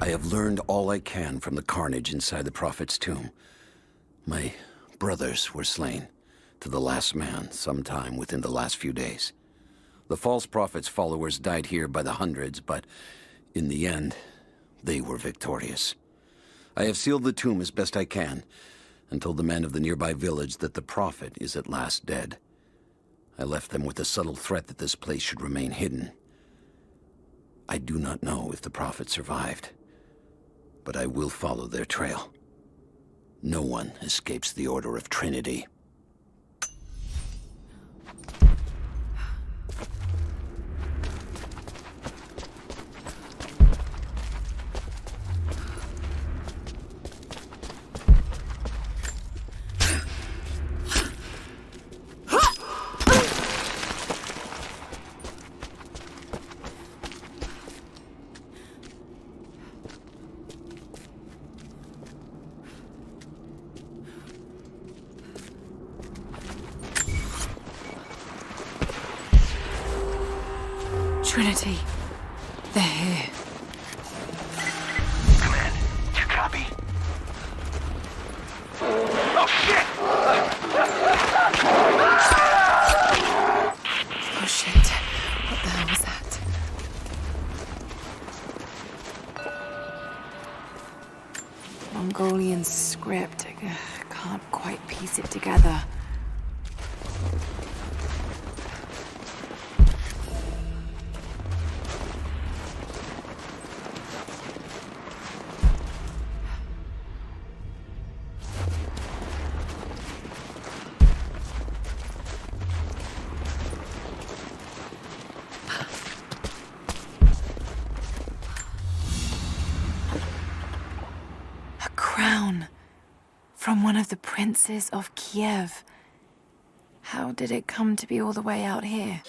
I have learned all I can from the carnage inside the Prophet's tomb. My brothers were slain, to the last man, sometime within the last few days. The false Prophet's followers died here by the hundreds, but in the end, they were victorious. I have sealed the tomb as best I can, and told the men of the nearby village that the Prophet is at last dead. I left them with the subtle threat that this place should remain hidden. I do not know if the Prophet survived, but I will follow their trail. No one escapes the Order of Trinity. Trinity. They're here. Command, do you copy? Oh, shit! Oh shit. What the hell was that? Mongolian script. I can't quite piece it together. Crown from one of the princes of Kiev. How did it come to be all the way out here?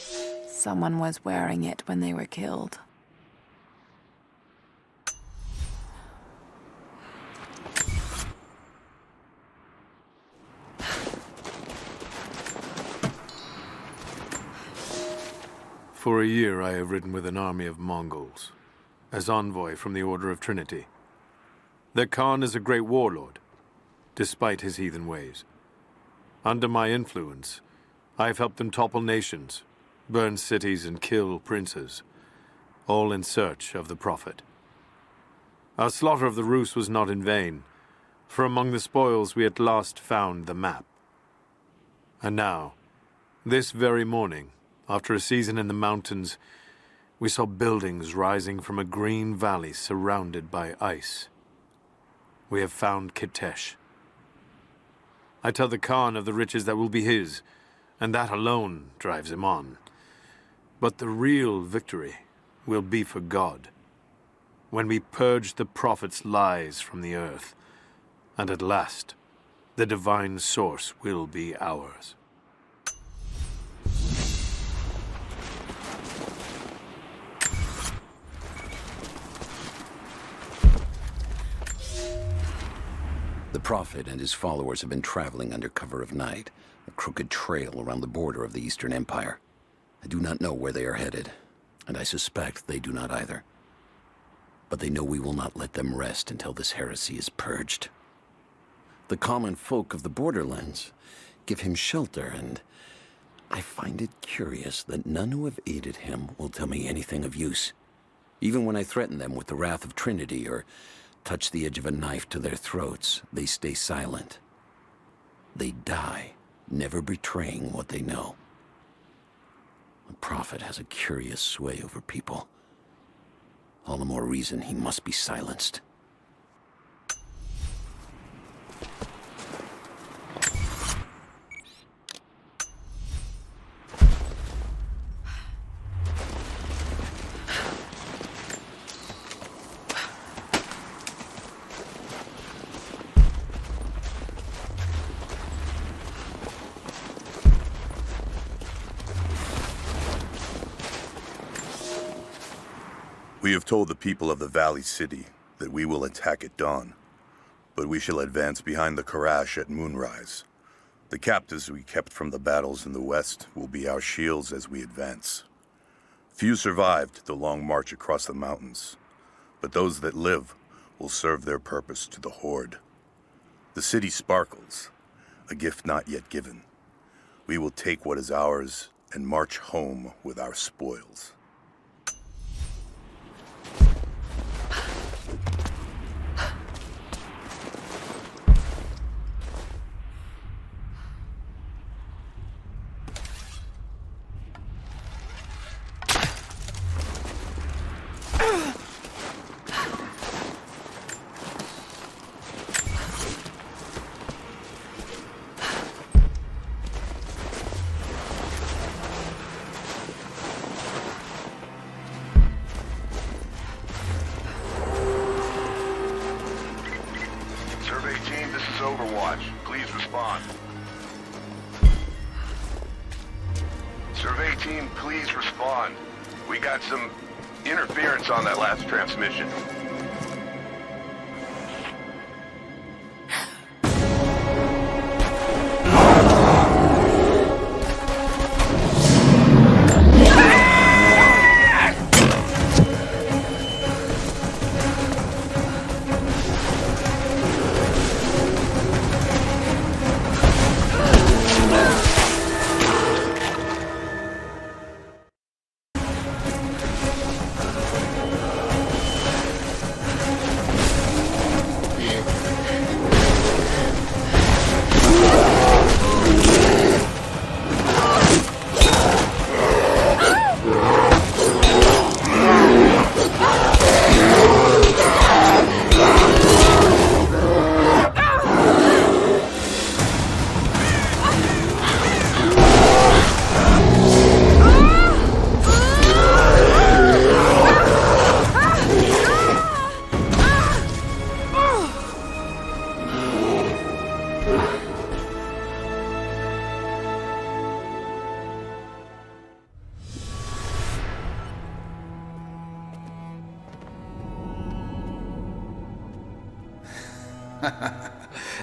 Someone was wearing it when they were killed. For a year I have ridden with an army of Mongols, as envoy from the Order of Trinity. Their Khan is a great warlord, despite his heathen ways. Under my influence, I have helped them topple nations, burn cities and kill princes, all in search of the Prophet. Our slaughter of the Rus was not in vain, for among the spoils we at last found the map. And now, this very morning, after a season in the mountains, we saw buildings rising from a green valley surrounded by ice. We have found Kitesh. I tell the Khan of the riches that will be his, and that alone drives him on. But the real victory will be for God, when we purge the Prophet's lies from the earth, and at last, the divine source will be ours. The Prophet and his followers have been traveling under cover of night, a crooked trail around the border of the Eastern Empire. I do not know where they are headed, and I suspect they do not either. But they know we will not let them rest until this heresy is purged. The common folk of the borderlands give him shelter, and I find it curious that none who have aided him will tell me anything of use. Even when I threaten them with the wrath of Trinity or touch the edge of a knife to their throats, they stay silent. They die, never betraying what they know. The Prophet has a curious sway over people. All the more reason he must be silenced. We have told the people of the Valley City that we will attack at dawn, but we shall advance behind the Karash at moonrise. The captives we kept from the battles in the west will be our shields as we advance. Few survived the long march across the mountains, but those that live will serve their purpose to the Horde. The city sparkles, a gift not yet given. We will take what is ours and march home with our spoils. Survey team, this is Overwatch. Please respond. Survey team, please respond. We got some interference on that last transmission.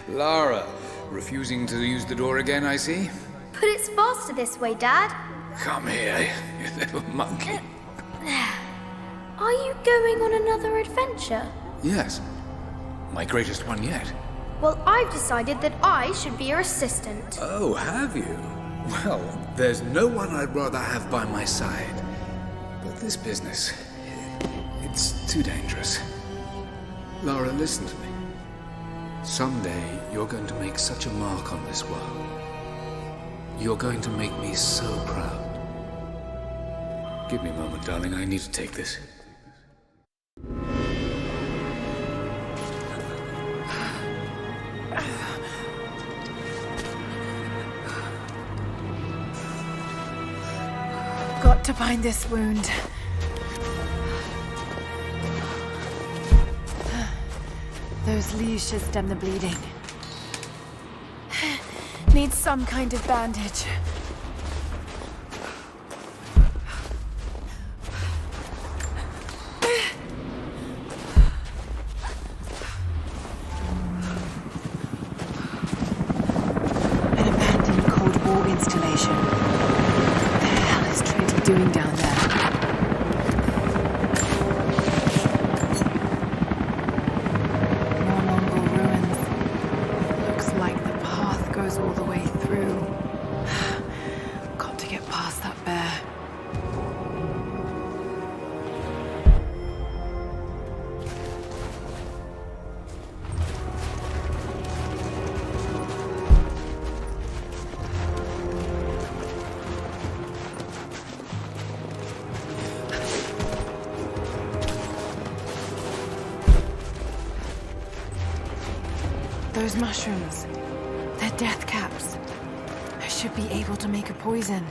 Lara, refusing to use the door again, I see? But it's faster this way, Dad. Come here, you little monkey. Are you going on another adventure? Yes, my greatest one yet. Well, I've decided that I should be your assistant. Oh, have you? Well, there's no one I'd rather have by my side. But this business, it's too dangerous. Lara, listen to me. Someday, you're going to make such a mark on this world. You're going to make me so proud. Give me a moment, darling. I need to take this. Got to bind this wound. Those leaves should stem the bleeding. Need some kind of bandage. An abandoned Cold War installation. What the hell is Trinity doing down there? More Mongol ruins. Looks like the path goes all the way through. Got to get past that bear. Those mushrooms, they're death caps. I should be able to make a poison.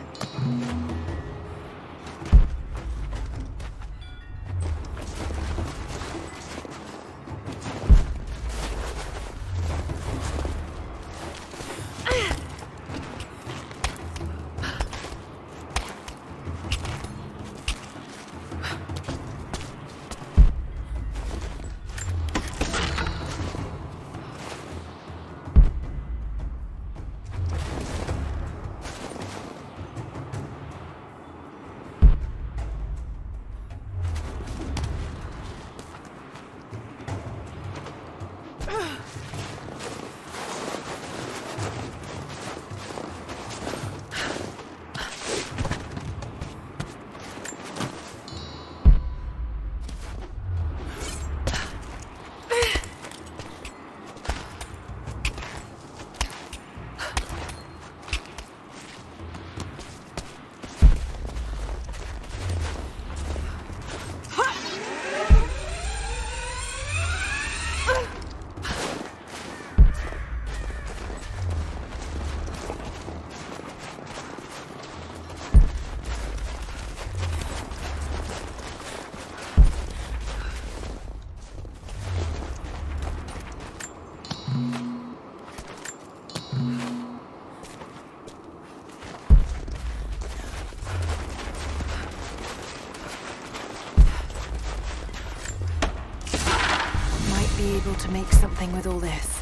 able to make something with all this.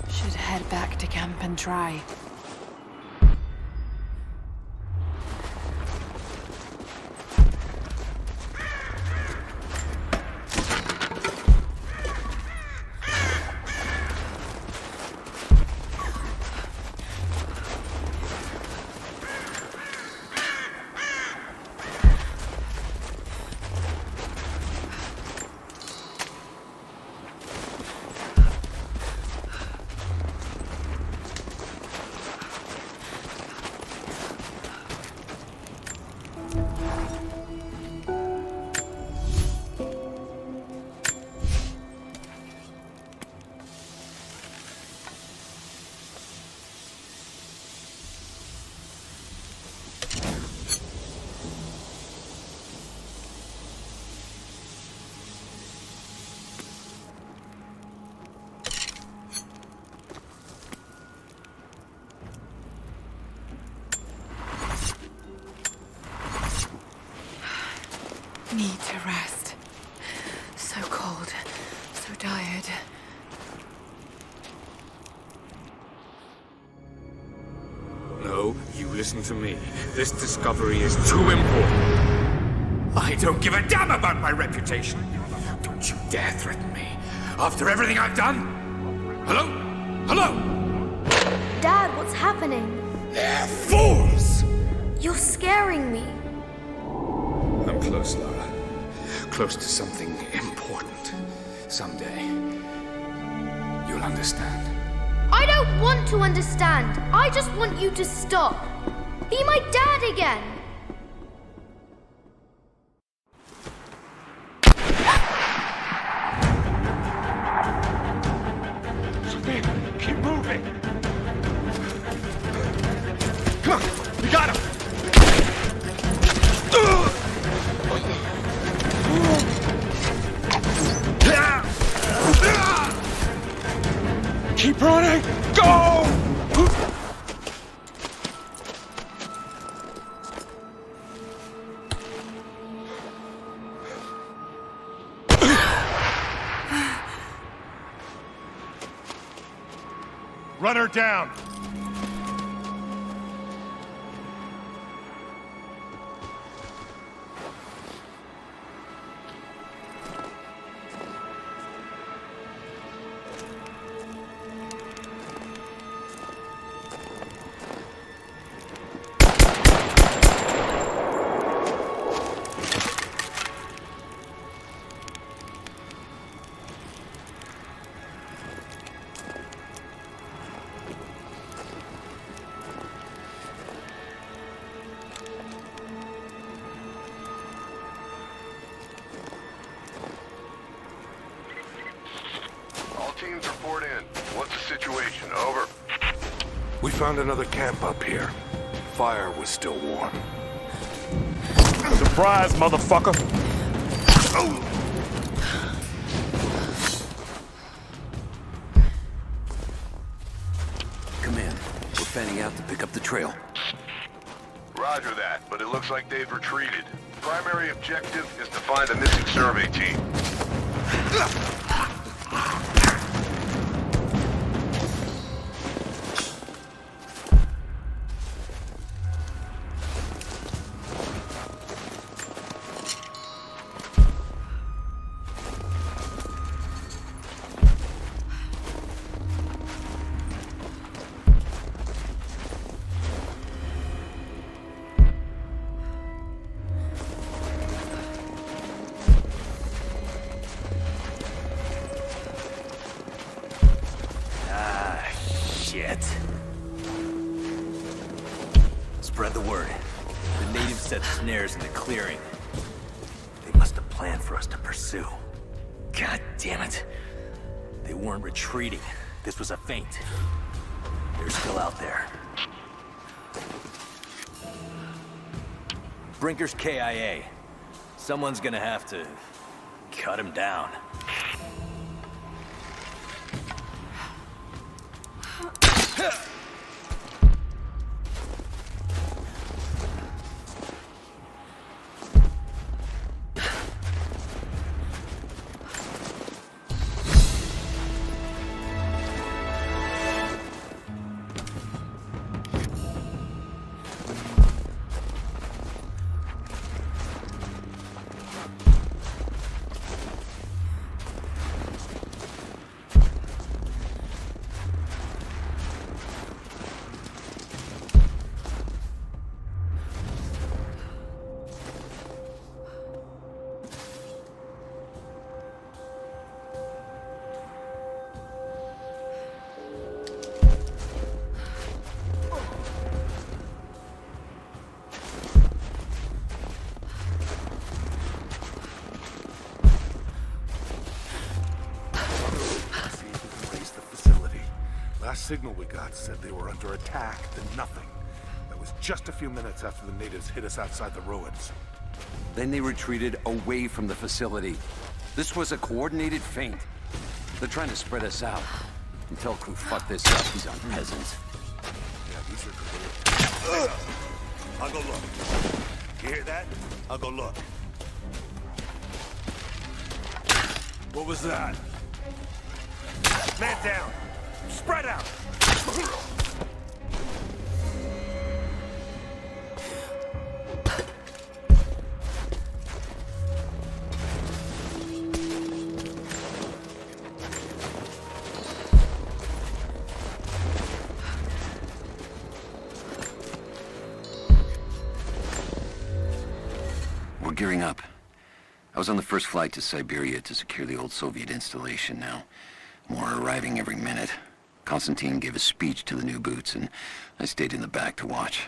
Should head back to camp and try. Need to rest. So cold, so tired. No, you listen to me. This discovery is too important. I don't give a damn about my reputation. Don't you dare threaten me. After everything I've done? Hello? Hello? Dad, what's happening? They're fools! You're scaring me. I'm close, Lara. Close to something important. Someday, you'll understand. I don't want to understand. I just want you to stop. Be my dad again. Keep moving. Come on, we got him. Keep running! Go! Run her down! Teams report in. What's the situation? Over. We found another camp up here. Fire was still warm. Surprise, motherfucker! Command, we're fanning out to pick up the trail. Roger that, but it looks like they've retreated. Primary objective is to find a missing survey team. Spread the word. The natives set snares in the clearing. They must have planned for us to pursue. God damn it. They weren't retreating. This was a feint. They're still out there. Brinker's KIA. Someone's gonna have to cut him down. signal we got said they were under attack, then nothing. That was just a few minutes after the natives hit us outside the ruins. Then they retreated away from the facility. This was a coordinated feint. They're trying to spread us out. And tell crew fuck this up, these aren't peasants. Yeah, these are... I'll go look. You hear that? I'll go look. What was that? Man down! Spread out! We're gearing up. I was on the first flight to Siberia to secure the old Soviet installation now. More are arriving every minute. Konstantin gave a speech to the new boots, and I stayed in the back to watch.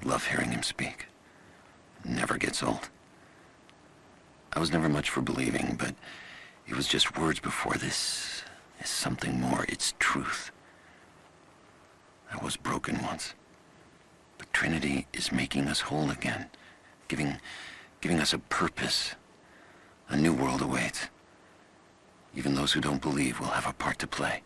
Love hearing him speak. Never gets old. I was never much for believing, but it was just words before. This is something more. It's truth. I was broken once. But Trinity is making us whole again. Giving us a purpose. A new world awaits. Even those who don't believe will have a part to play.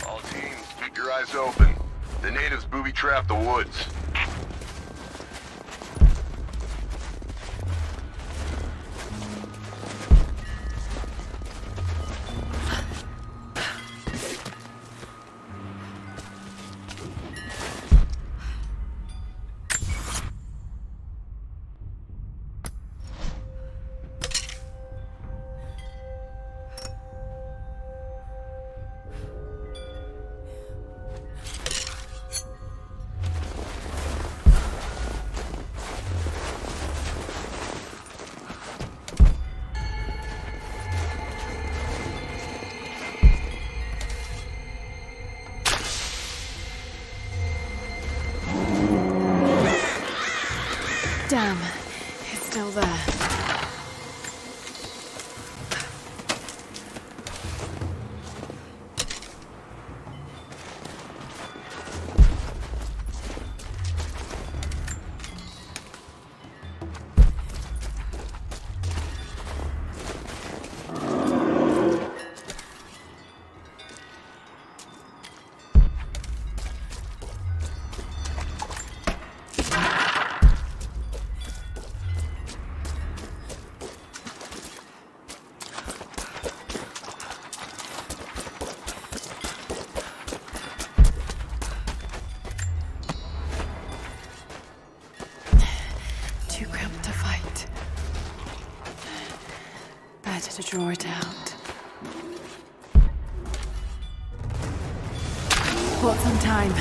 All teams, keep your eyes open. The natives booby-trapped the woods. Damn, it's still there. Too cramped to fight. Better to draw it out. Bought some time.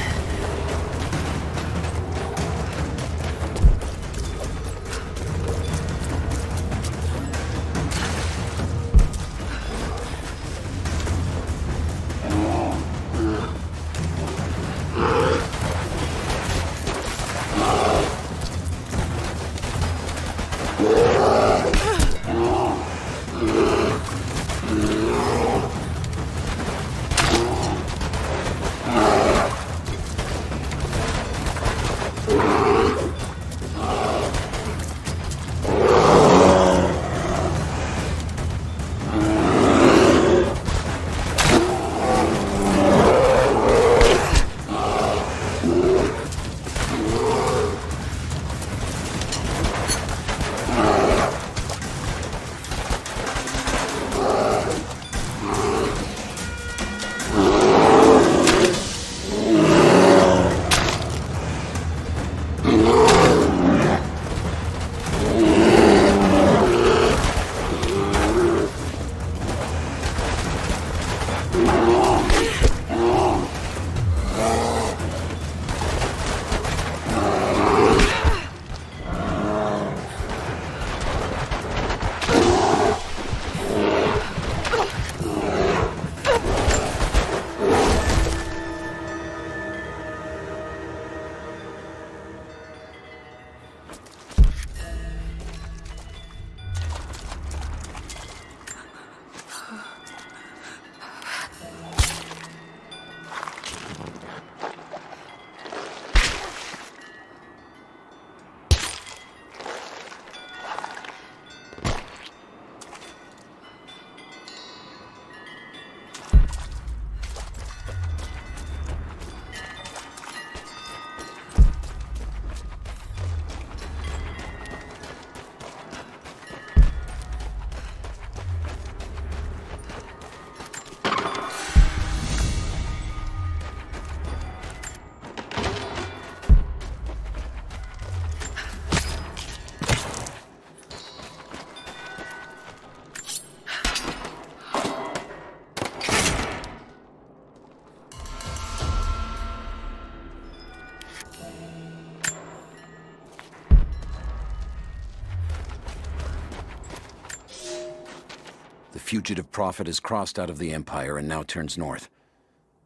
The fugitive prophet has crossed out of the Empire and now turns north.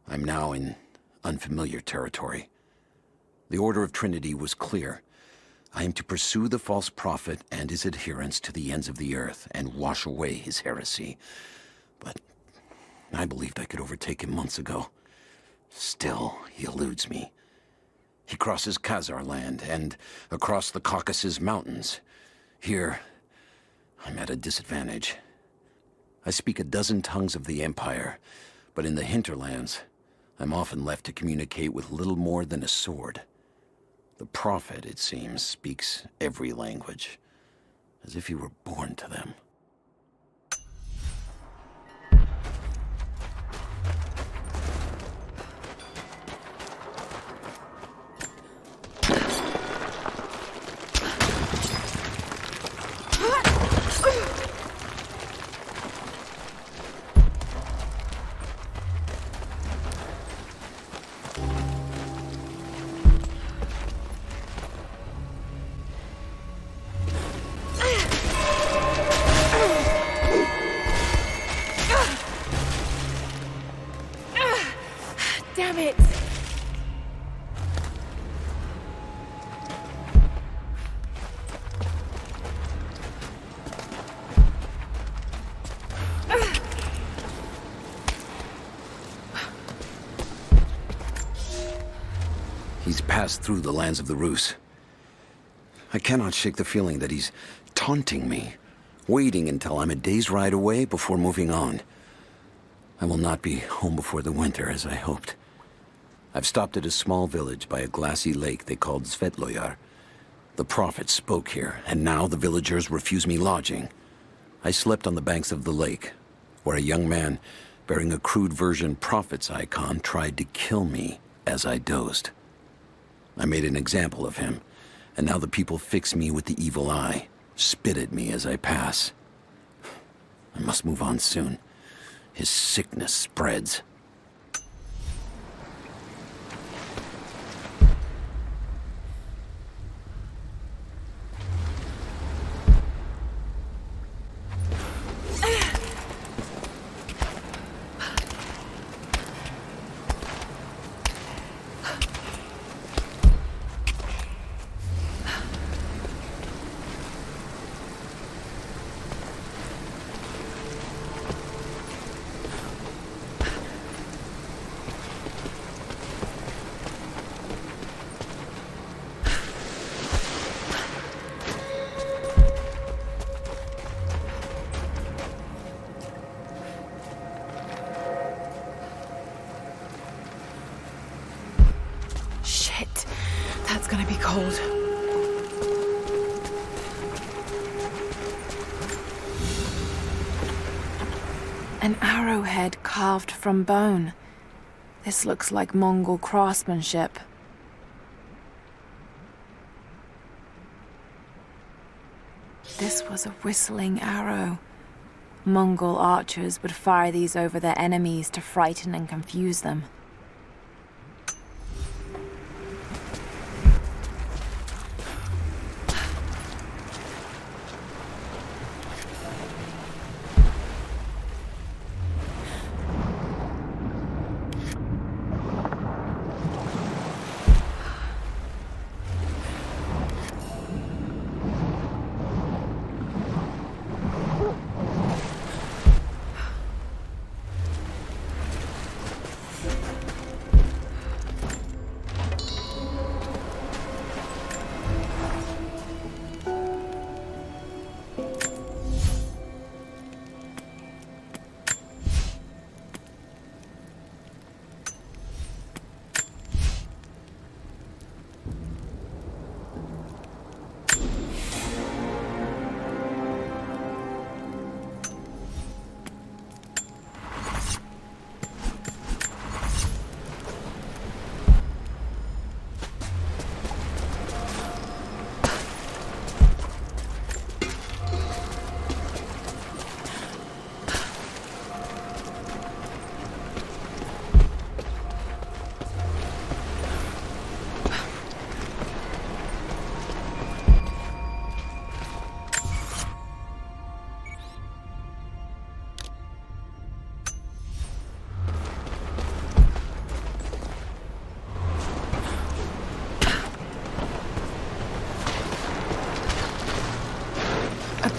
I'm now in unfamiliar territory. The Order of Trinity was clear. I am to pursue the false prophet and his adherents to the ends of the earth and wash away his heresy. But I believed I could overtake him months ago. Still, he eludes me. He crosses Khazar land and across the Caucasus Mountains. Here, I'm at a disadvantage. I speak a dozen tongues of the Empire, but in the hinterlands, I'm often left to communicate with little more than a sword. The Prophet, it seems, speaks every language, as if he were born to them. Damn it! He's passed through the lands of the Rus. I cannot shake the feeling that he's taunting me, waiting until I'm a day's ride away before moving on. I will not be home before the winter, as I hoped. I've stopped at a small village by a glassy lake they called Svetloyar. The Prophet spoke here, and now the villagers refuse me lodging. I slept on the banks of the lake, where a young man bearing a crude version Prophet's icon tried to kill me as I dozed. I made an example of him, and now the people fix me with the evil eye, spit at me as I pass. I must move on soon. His sickness spreads. Shit, that's gonna be cold. An arrowhead carved from bone. This looks like Mongol craftsmanship. This was a whistling arrow. Mongol archers would fire these over their enemies to frighten and confuse them.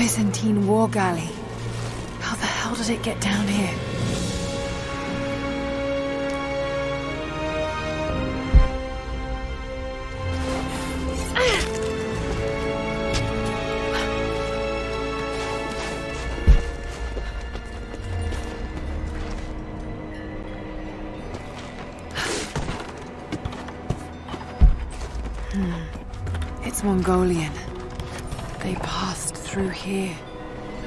Byzantine war galley. How the hell did it get down here? It's Mongolian. They passed through here.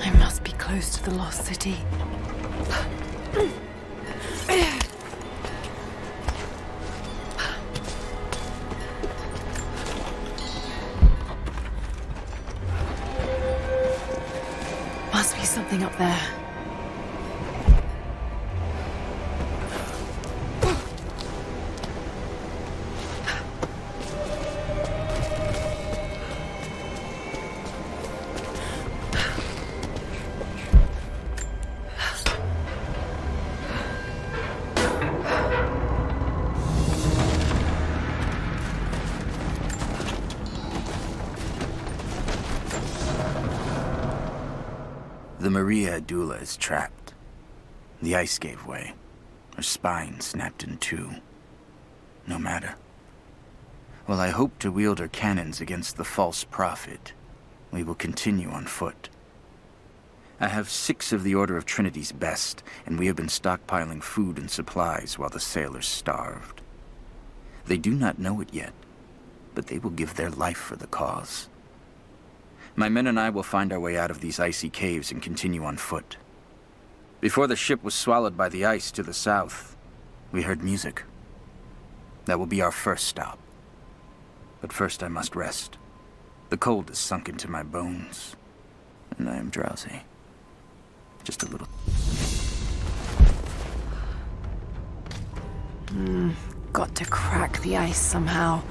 I must be close to the lost city. Must be something up there. The Maria Adula is trapped. The ice gave way. Her spine snapped in two. No matter. While I hope to wield her cannons against the false prophet, we will continue on foot. I have 6 of the Order of Trinity's best, and we have been stockpiling food and supplies while the sailors starved. They do not know it yet, but they will give their life for the cause. My men and I will find our way out of these icy caves and continue on foot. Before the ship was swallowed by the ice to the south, we heard music. That will be our first stop. But first I must rest. The cold has sunk into my bones, and I am drowsy. Just a little. Got to crack the ice somehow.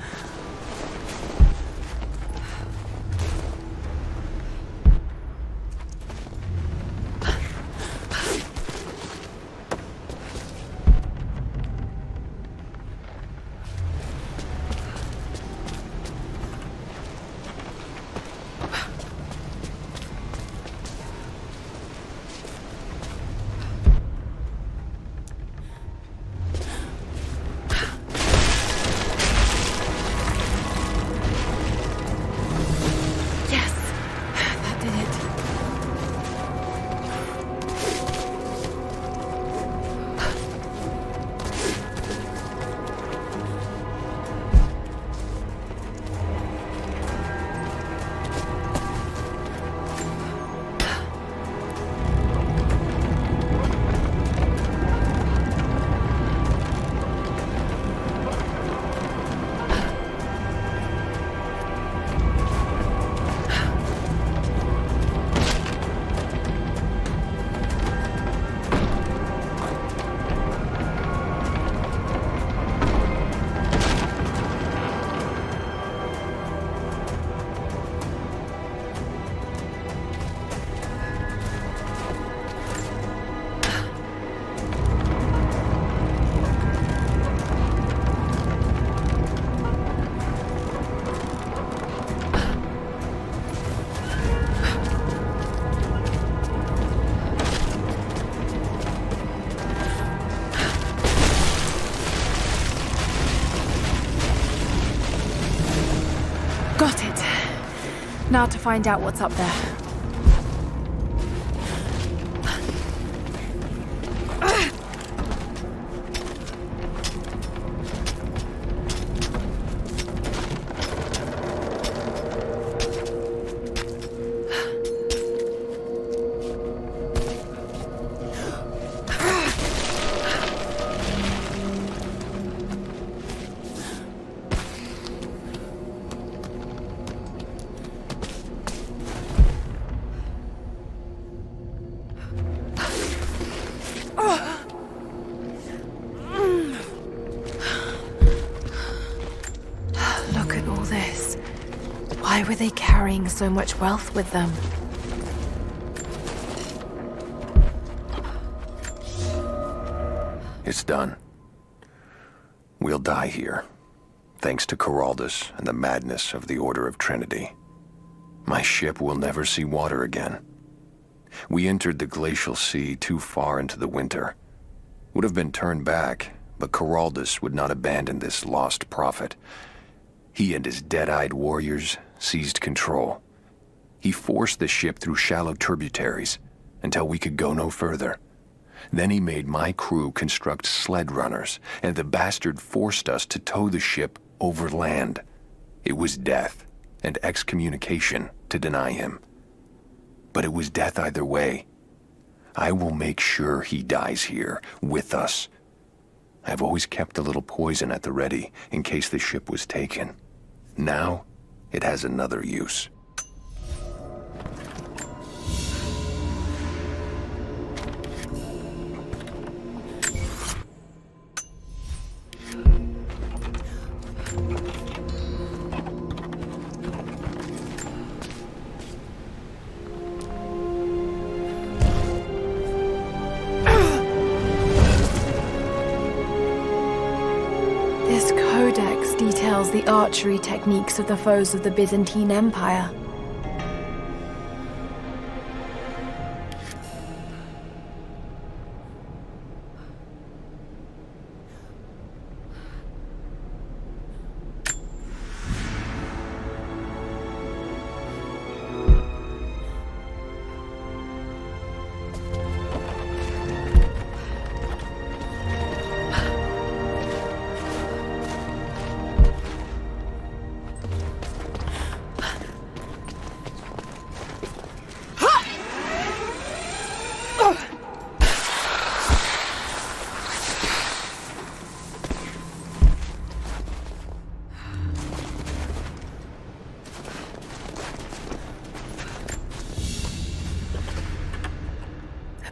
Got it. Now to find out what's up there. Why were they carrying so much wealth with them? It's done. We'll die here, thanks to Coraldus and the madness of the Order of Trinity. My ship will never see water again. We entered the glacial sea too far into the winter. Would have been turned back, but Caraldus would not abandon this lost prophet. He and his dead-eyed warriors seized control. He forced the ship through shallow tributaries until we could go no further. Then he made my crew construct sled runners, and the bastard forced us to tow the ship over land. It was death and excommunication to deny him. But it was death either way. I will make sure he dies here, with us. I've always kept a little poison at the ready in case the ship was taken. Now, it has another use. This codex details the archery techniques of the foes of the Byzantine Empire.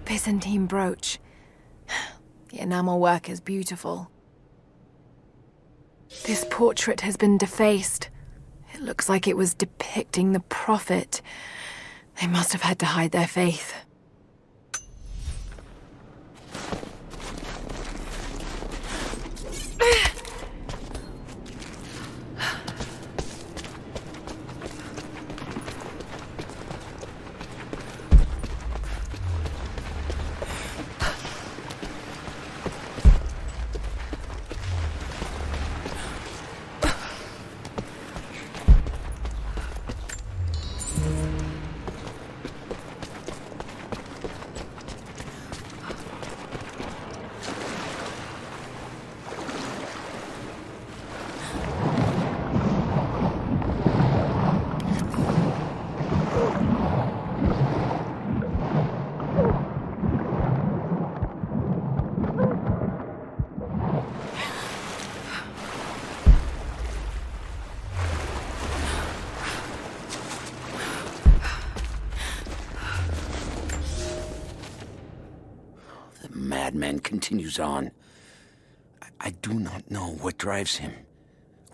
Byzantine brooch. The enamel work is beautiful. This portrait has been defaced. It looks like it was depicting the prophet. They must have had to hide their faith. Madman continues on. I do not know what drives him.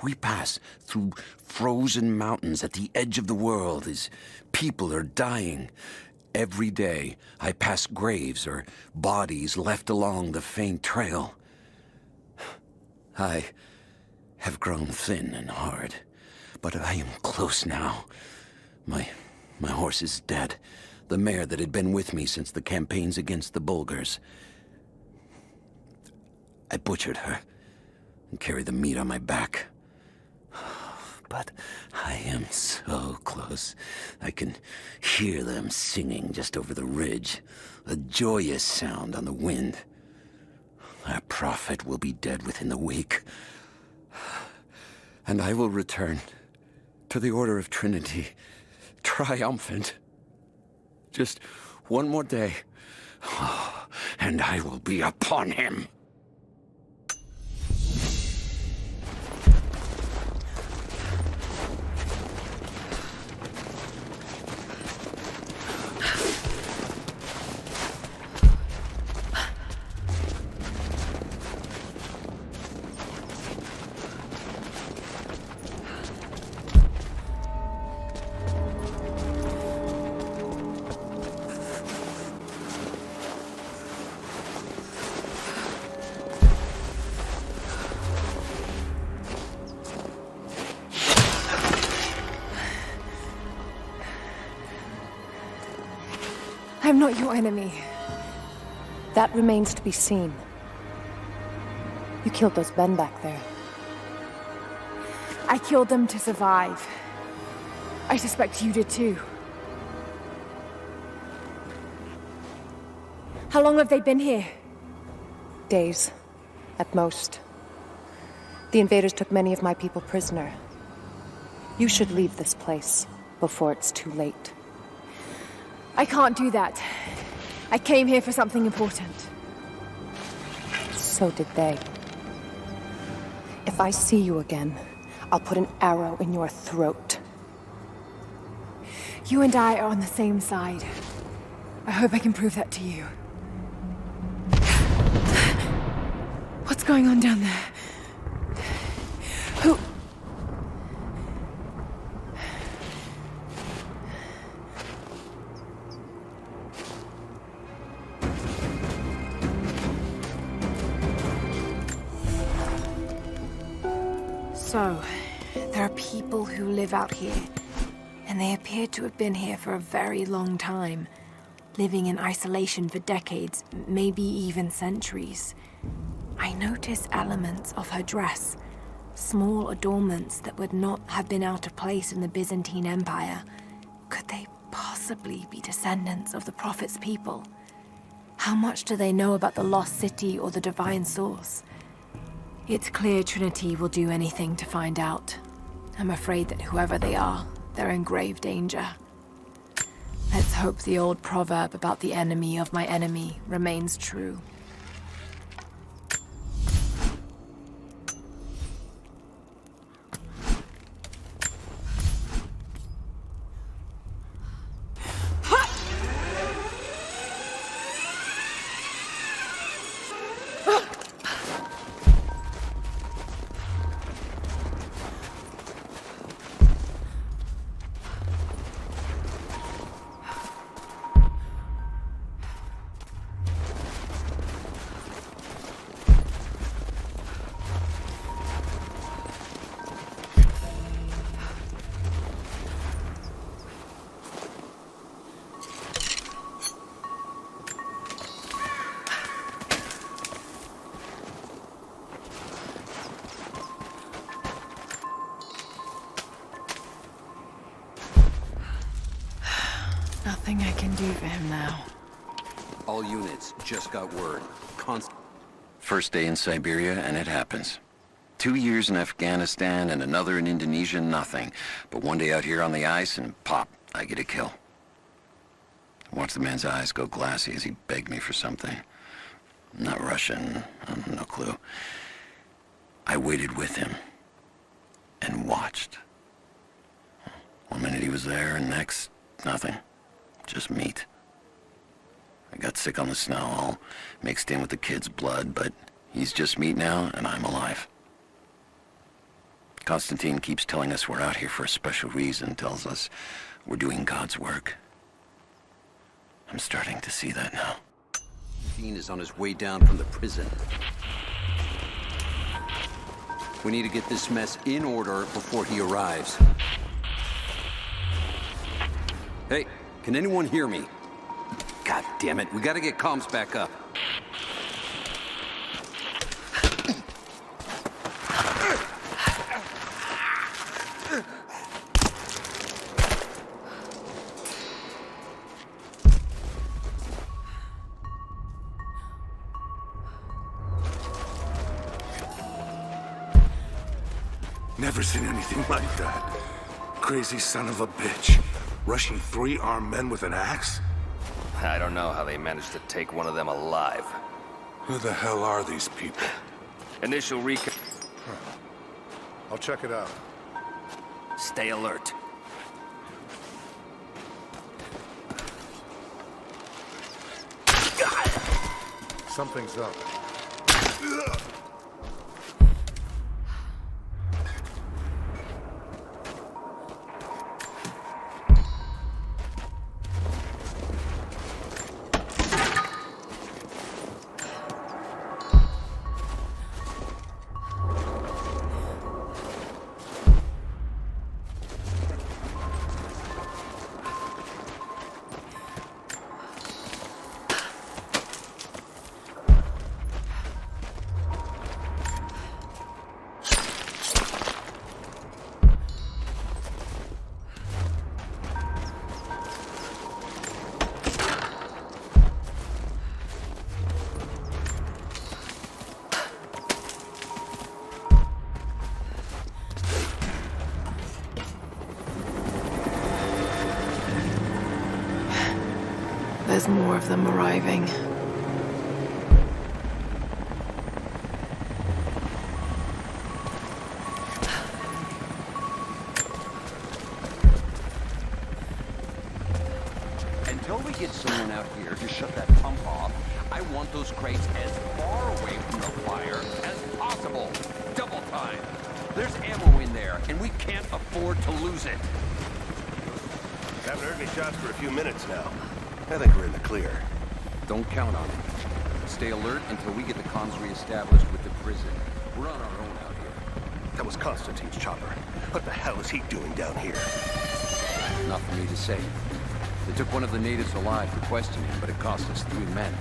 We pass through frozen mountains at the edge of the world as people are dying. Every day, I pass graves or bodies left along the faint trail. I have grown thin and hard, but I am close now. My horse is dead. The mare that had been with me since the campaigns against the Bulgars. I butchered her and carried the meat on my back. But I am so close. I can hear them singing just over the ridge, a joyous sound on the wind. Our prophet will be dead within the week. And I will return to the Order of Trinity, triumphant. Just one more day, and I will be upon him. I'm not your enemy. That remains to be seen. You killed those men back there. I killed them to survive. I suspect you did too. How long have they been here? Days, at most. The invaders took many of my people prisoner. You should leave this place before it's too late. I can't do that. I came here for something important. So did they. If I see you again, I'll put an arrow in your throat. You and I are on the same side. I hope I can prove that to you. What's going on down there? Who... So, there are people who live out here, and they appear to have been here for a very long time, living in isolation for decades, maybe even centuries. I notice elements of her dress, small adornments that would not have been out of place in the Byzantine Empire. Could they possibly be descendants of the Prophet's people? How much do they know about the lost city or the divine source? It's clear Trinity will do anything to find out. I'm afraid that whoever they are, they're in grave danger. Let's hope the old proverb about the enemy of my enemy remains true. Nothing I can do for him now. All units just got word. First day in Siberia, and it happens. 2 years in Afghanistan and another in Indonesia, nothing. But one day out here on the ice, and pop, I get a kill. Watch the man's eyes go glassy as he begged me for something. Not Russian, no clue. I waited with him and watched. 1 minute he was there, and next, nothing. Just meat. I got sick on the snow, all mixed in with the kid's blood, but he's just meat now, and I'm alive. Constantine keeps telling us we're out here for a special reason, tells us we're doing God's work. I'm starting to see that now. Dean is on his way down from the prison. We need to get this mess in order before he arrives. Hey, can anyone hear me? God damn it, we gotta get comms back up. Never seen anything like that. Crazy son of a bitch. Rushing 3 armed men with an axe? I don't know how they managed to take one of them alive. Who the hell are these people? Initial recon... I'll check it out. Stay alert. Something's up. there's more of them arriving. Until we get someone out here to shut that pump off, I want those crates as far away from the fire as possible. Double time. There's ammo in there, and we can't afford to lose it. Haven't heard any shots for a few minutes now. I think we're in the clear. Don't count on it. Stay alert until we get the comms reestablished with the prison. We're on our own out here. That was Constantine's chopper. What the hell is he doing down here? Not for me to say. They took one of the natives alive for questioning, but it cost us 3 men.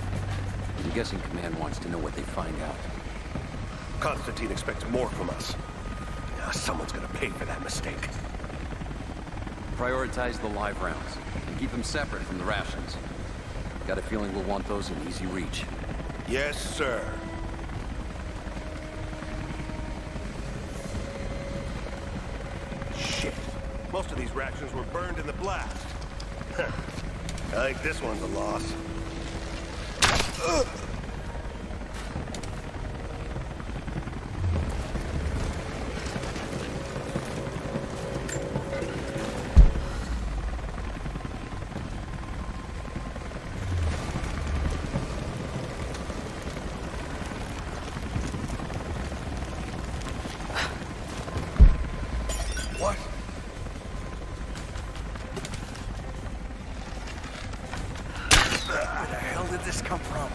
I'm guessing Command wants to know what they find out. Constantine expects more from us. Someone's gonna pay for that mistake. Prioritize the live rounds, and keep them separate from the rations. Got a feeling we'll want those in easy reach. Yes, sir. Shit. Most of these rations were burned in the blast. I think this one's a loss. What? Where the hell did this come from?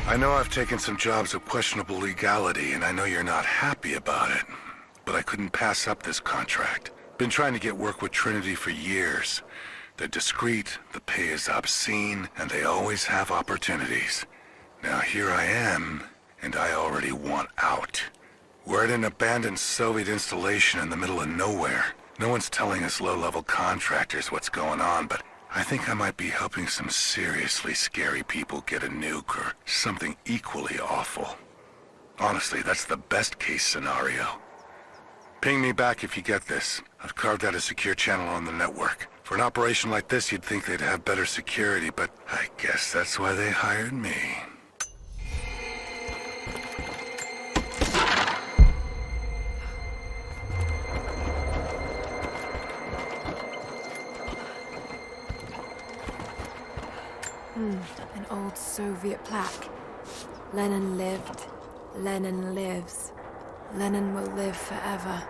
I know I've taken some jobs of questionable legality, and I know you're not happy about it. But I couldn't pass up this contract. Been trying to get work with Trinity for years. They're discreet, the pay is obscene, and they always have opportunities. Now here I am, and I already want out. We're at an abandoned Soviet installation in the middle of nowhere. No one's telling us low-level contractors what's going on, but I think I might be helping some seriously scary people get a nuke or something equally awful. Honestly, that's the best-case scenario. Ping me back if you get this. I've carved out a secure channel on the network. For an operation like this, you'd think they'd have better security, but I guess that's why they hired me. An old Soviet plaque. Lenin lived. Lenin lives. Lenin will live forever.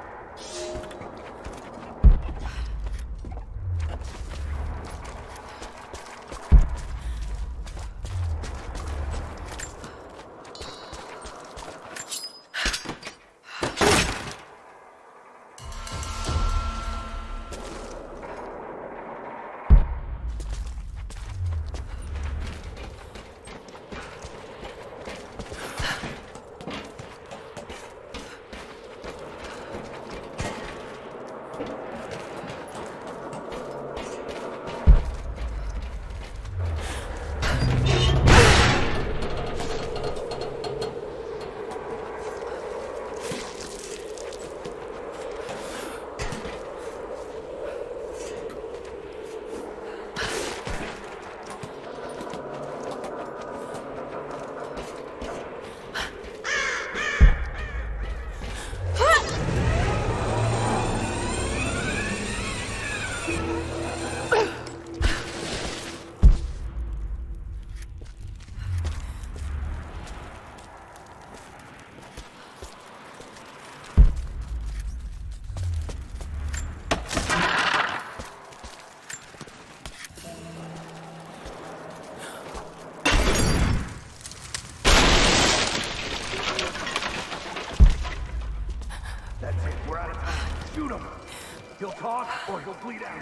talk or he'll bleed out.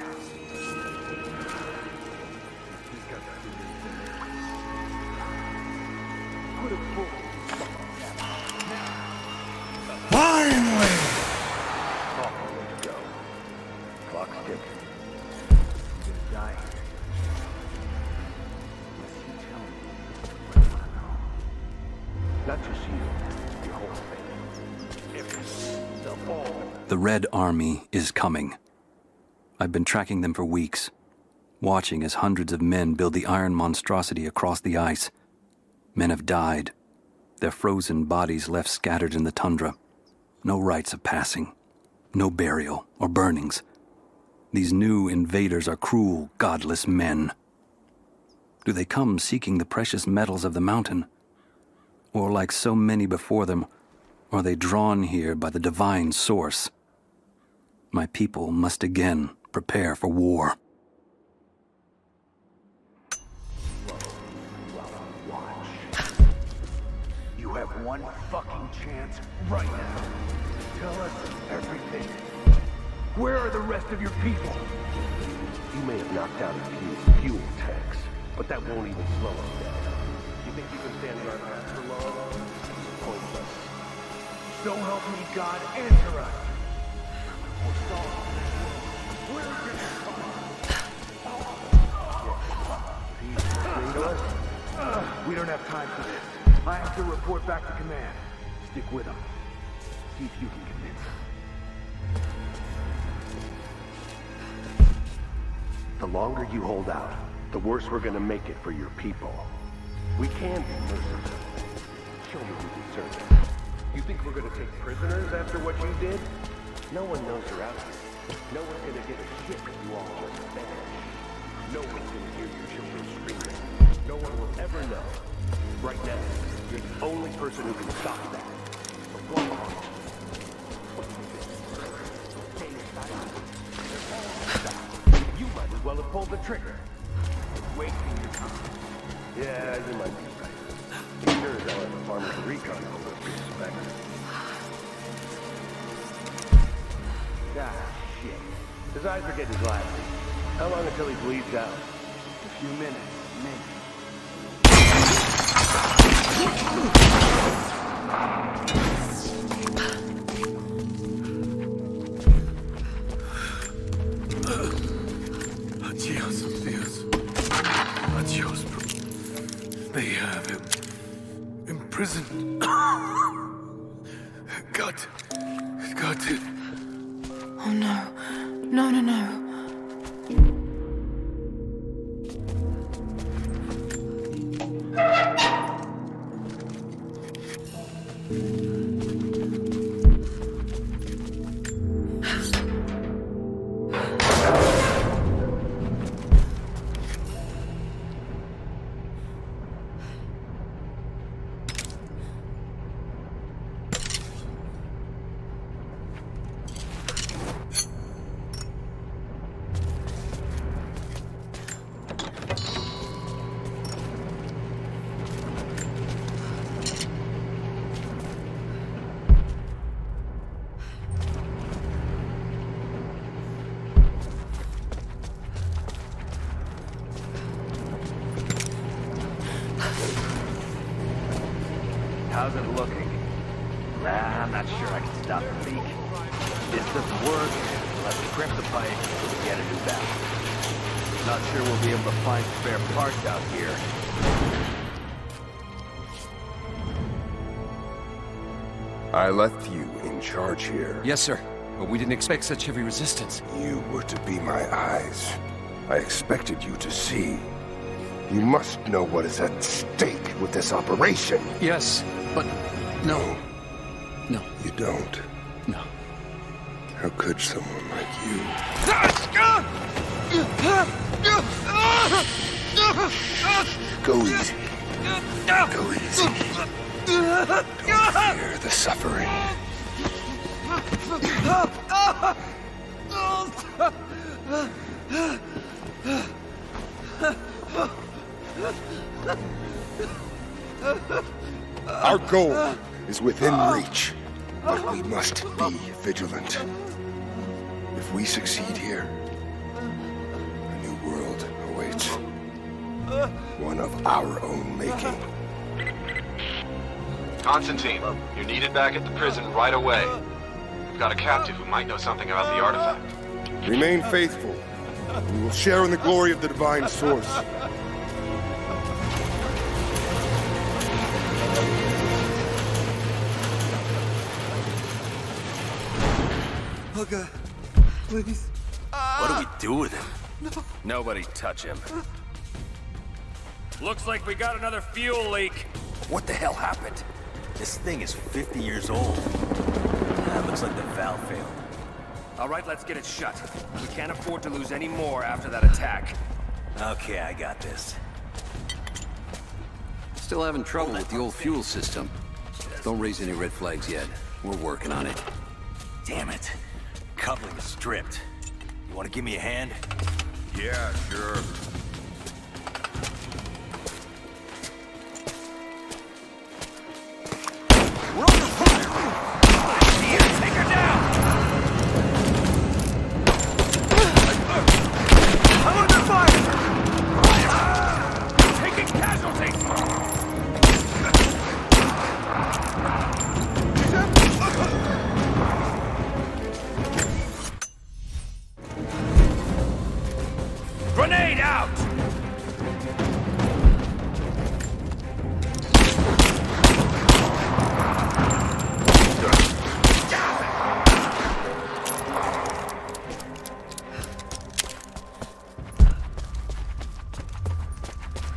Put him full. Finally! Let's go. Clock's ticking. He's gonna die here. Unless you tell me what I wanna know. Not just you, your whole family. Everything. The all. The Red Army is coming. I've been tracking them for weeks, watching as hundreds of men build the iron monstrosity across the ice. Men have died, their frozen bodies left scattered in the tundra. No rites of passing, no burial or burnings. These new invaders are cruel, godless men. Do they come seeking the precious metals of the mountain? Or like so many before them, are they drawn here by the divine source? My people must again prepare for war. You have one fucking chance right now. Tell us everything. Where are the rest of your people? You may have knocked out a few fuel tanks, but that won't even slow us down. You think you can stand in our path for long? Pointless. So help me God, answer us. We don't have time for this. I have to report back to command. Stick with them. See if you can convince them. The longer you hold out, the worse we're gonna make it for your people. We can be merciful. Show me you deserve it. You think we're gonna take prisoners after what you did? No one knows you're out here. No one's gonna give a shit if you all just vanish. No one's gonna hear your children screaming. No one will ever know. Right now, you're the only person who can stop that. But one more. You might as well have pulled the trigger. Wasting your time. Yeah, you might be right. Sure as hell have a farmer's recon over respect. Ah, shit. His eyes are getting glassy. How long until he bleeds out? A few minutes, maybe. Adios, Theos. Adios, bro. They have him imprisoned. Got it. Oh no. No. How's it looking? I'm not sure I can stop the leak. This doesn't work. Let's crimp the pipe and get a new valve. Not sure we'll be able to find spare parts out here. I left you in charge here. Yes, sir. But we didn't expect such heavy resistance. You were to be my eyes. I expected you to see. You must know what is at stake with this operation. Yes, but no. No. You don't? No. How could someone like you? Go easy. Go easy. Don't fear the suffering. Our goal is within reach, but we must be vigilant. If we succeed here, a new world awaits. One of our own making. Constantine, you're needed back at the prison right away. We've got a captive who might know something about the artifact. Remain faithful. We will share in the glory of the divine source. Okay, please. What do we do with him? Nobody touch him. Looks like we got another fuel leak. What the hell happened? This thing is 50 years old. Looks like the valve failed. All right, let's get it shut. We can't afford to lose any more after that attack. Okay, I got this. Still having trouble with the old fuel system. Don't raise any red flags yet. We're working on it. Damn it. Coupling is stripped. You want to give me a hand? Yeah, sure. We're under fire! Here, take her down! I'm under fire! Taking casualties! Grenade out!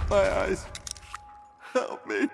My eyes. Help me.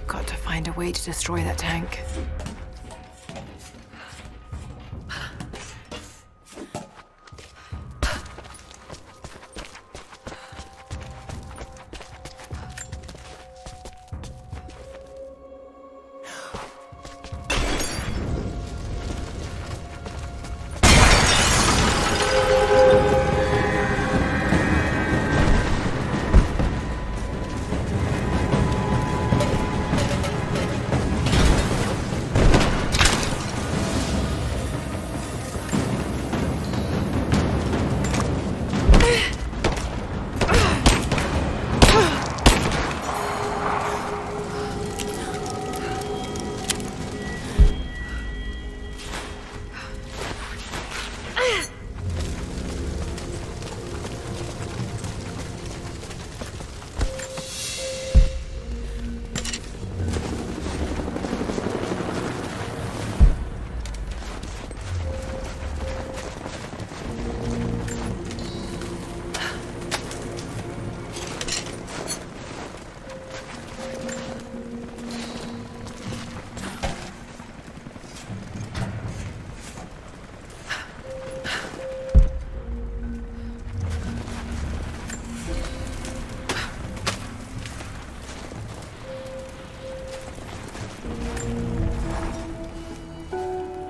Got to find a way to destroy that tank.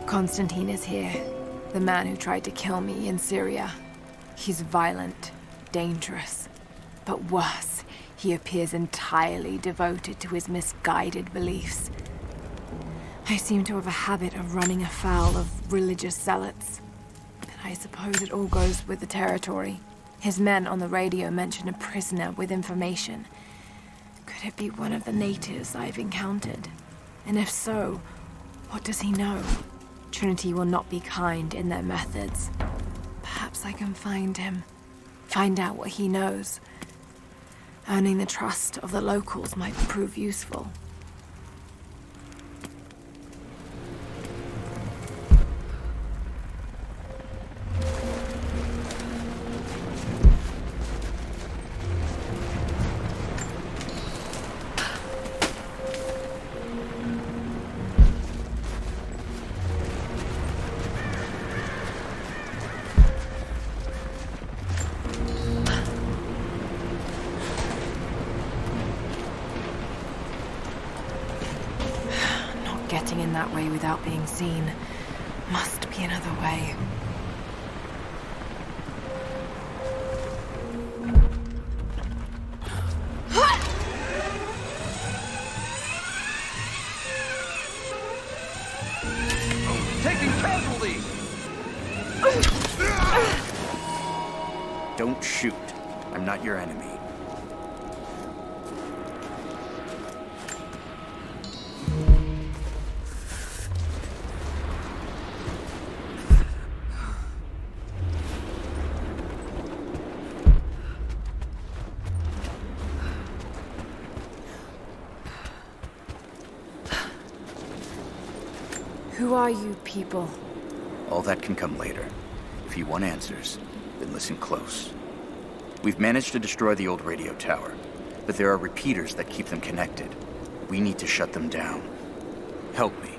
Constantine is here. The man who tried to kill me in Syria. He's violent, dangerous. But worse, he appears entirely devoted to his misguided beliefs. I seem to have a habit of running afoul of religious zealots. And I suppose it all goes with the territory. His men on the radio mention a prisoner with information. Could it be one of the natives I've encountered? And if so, what does he know? Trinity will not be kind in their methods. Perhaps I can find him. Find out what he knows. Earning the trust of the locals might prove useful. that way without being seen. Must be another way. Taking casualties! Don't shoot. I'm not your enemy. Who are you people? All that can come later. If you want answers, then listen close. We've managed to destroy the old radio tower, but there are repeaters that keep them connected. We need to shut them down. Help me,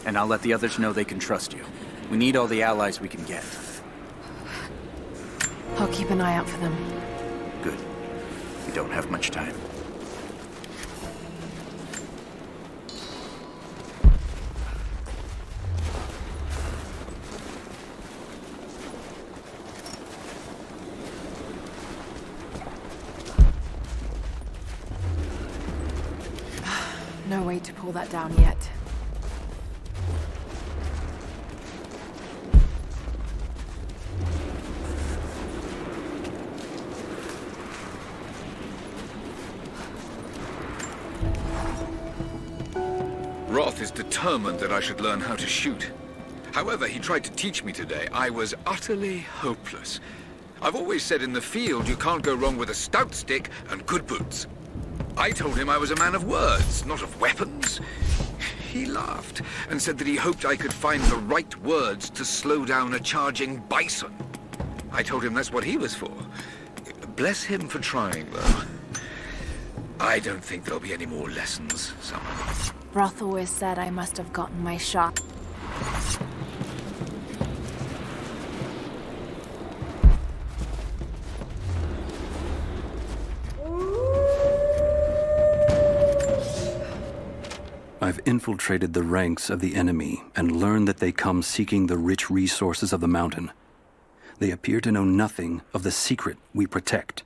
and I'll let the others know they can trust you. We need all the allies we can get. I'll keep an eye out for them. Good. We don't have much time. No way to pull that down yet. Roth is determined that I should learn how to shoot. However, he tried to teach me today. I was utterly hopeless. I've always said in the field you can't go wrong with a stout stick and good boots. I told him I was a man of words, not of weapons. He laughed and said that he hoped I could find the right words to slow down a charging bison. I told him that's what he was for. Bless him for trying, though. I don't think there'll be any more lessons, Summer. Roth always said I must have gotten my shot. I've infiltrated the ranks of the enemy and learned that they come seeking the rich resources of the mountain. They appear to know nothing of the secret we protect.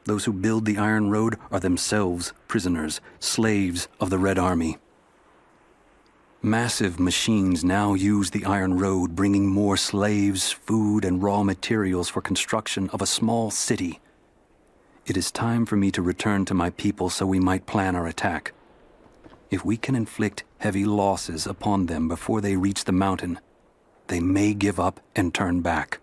Those who build the Iron Road are themselves prisoners, slaves of the Red Army. Massive machines now use the Iron Road, bringing more slaves, food, and raw materials for construction of a small city. It is time for me to return to my people so we might plan our attack. If we can inflict heavy losses upon them before they reach the mountain, they may give up and turn back.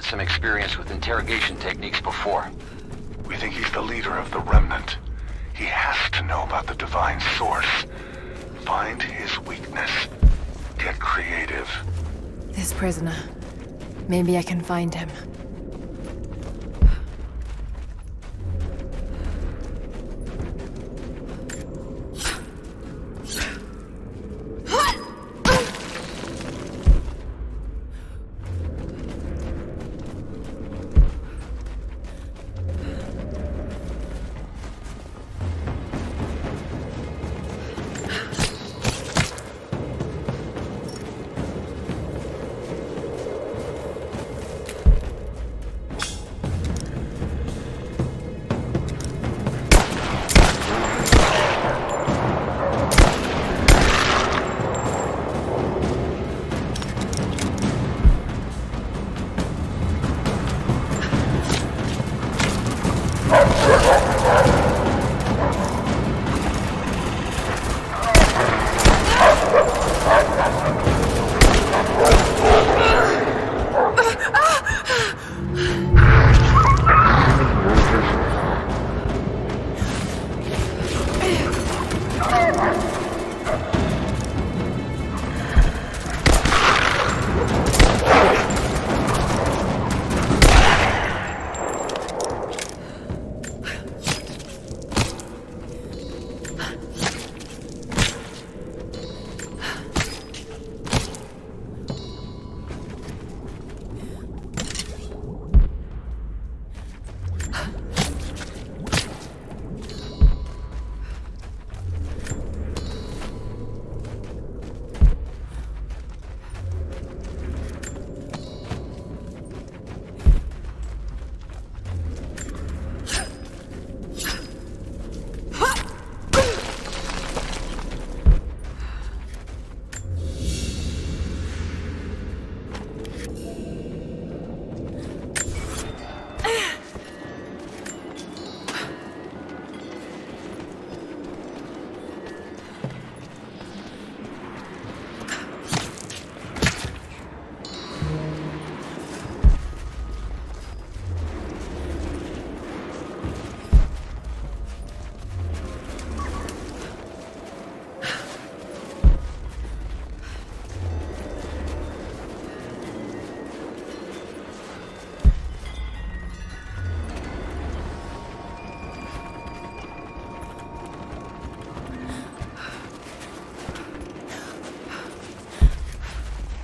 Some experience with interrogation techniques before. We think he's the leader of the Remnant. He has to know about the divine source. Find his weakness. Get creative. This prisoner. Maybe I can find him.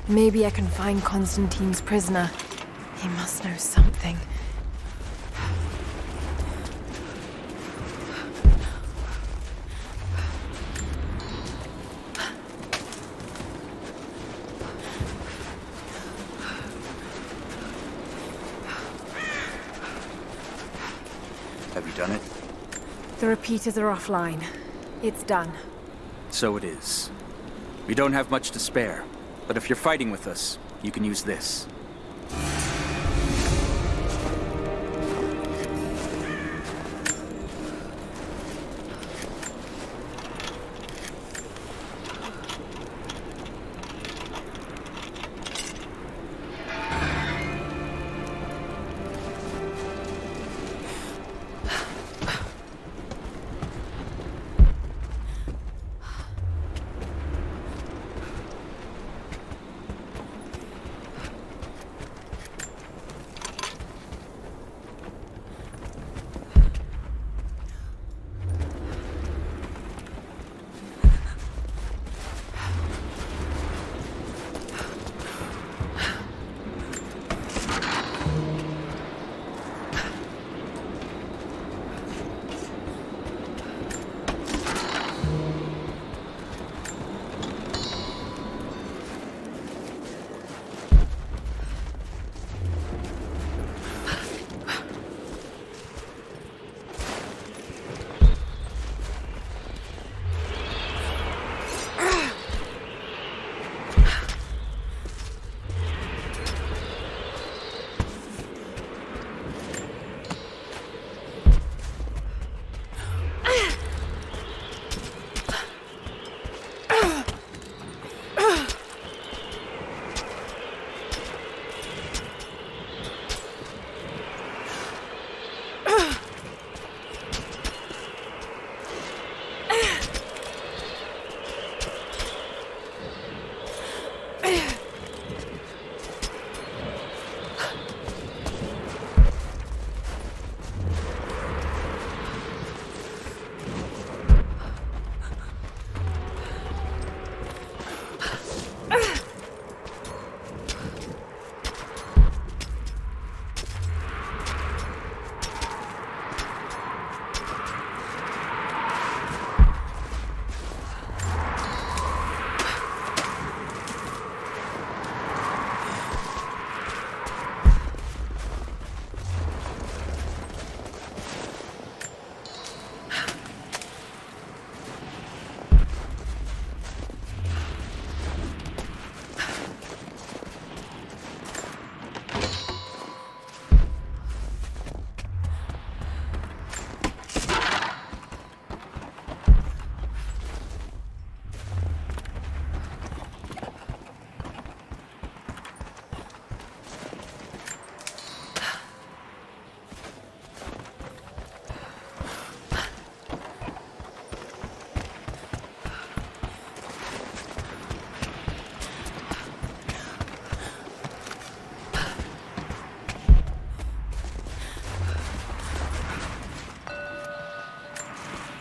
Maybe I can find Constantine's prisoner. He must know something. Have you done it? The repeaters are offline. It's done. So it is. We don't have much to spare, but if you're fighting with us, you can use this.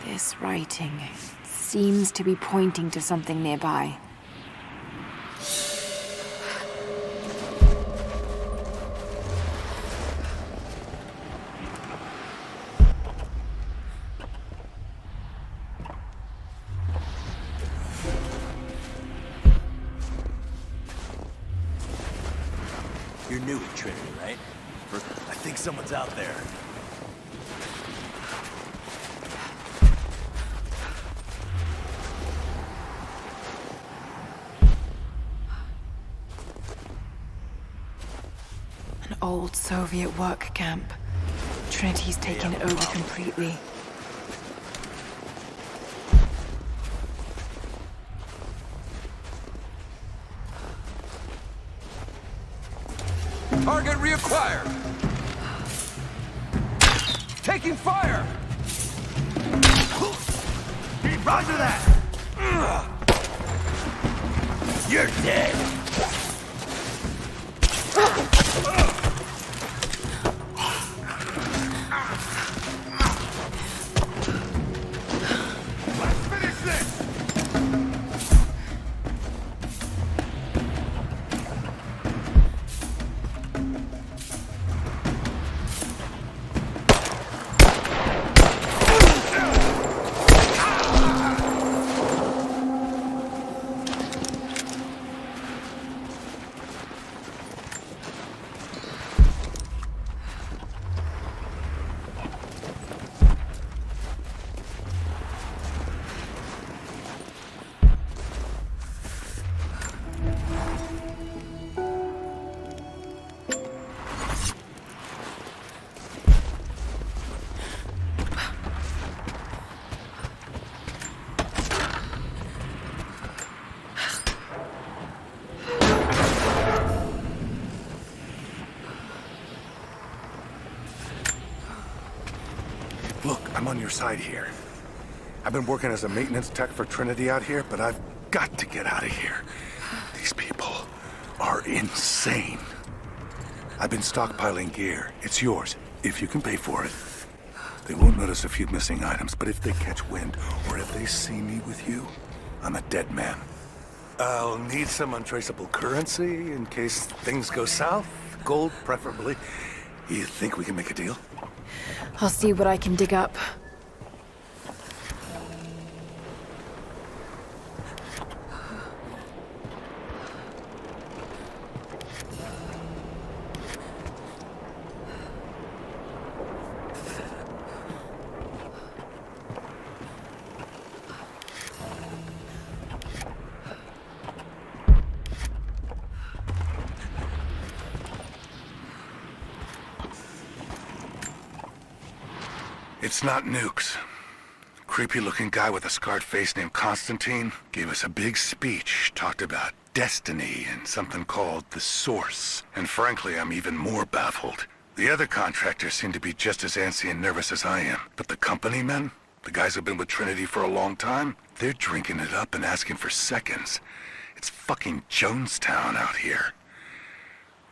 This writing seems to be pointing to something nearby. You're new at Trinity, right? I think someone's out there. An old Soviet work camp. Trinity's taken it over completely. Target reacquired! Taking fire! Roger that! You're dead! Look, I'm on your side here. I've been working as a maintenance tech for Trinity out here, but I've got to get out of here. These people are insane. I've been stockpiling gear. It's yours, if you can pay for it. They won't notice a few missing items, but if they catch wind, or if they see me with you, I'm a dead man. I'll need some untraceable currency in case things go south. Gold, preferably. You think we can make a deal? I'll see what I can dig up. It's not nukes. Creepy-looking guy with a scarred face named Constantine gave us a big speech, talked about destiny and something called the Source. And frankly, I'm even more baffled. The other contractors seem to be just as antsy and nervous as I am. But the company men, the guys who've been with Trinity for a long time, they're drinking it up and asking for seconds. It's fucking Jonestown out here.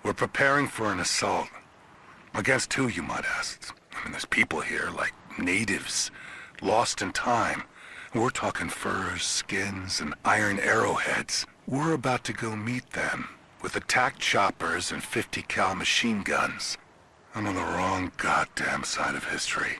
We're preparing for an assault. Against who, you might ask? I mean, there's people here, like natives, lost in time. We're talking furs, skins, and iron arrowheads. We're about to go meet them with attack choppers and 50 cal machine guns. I'm on the wrong goddamn side of history.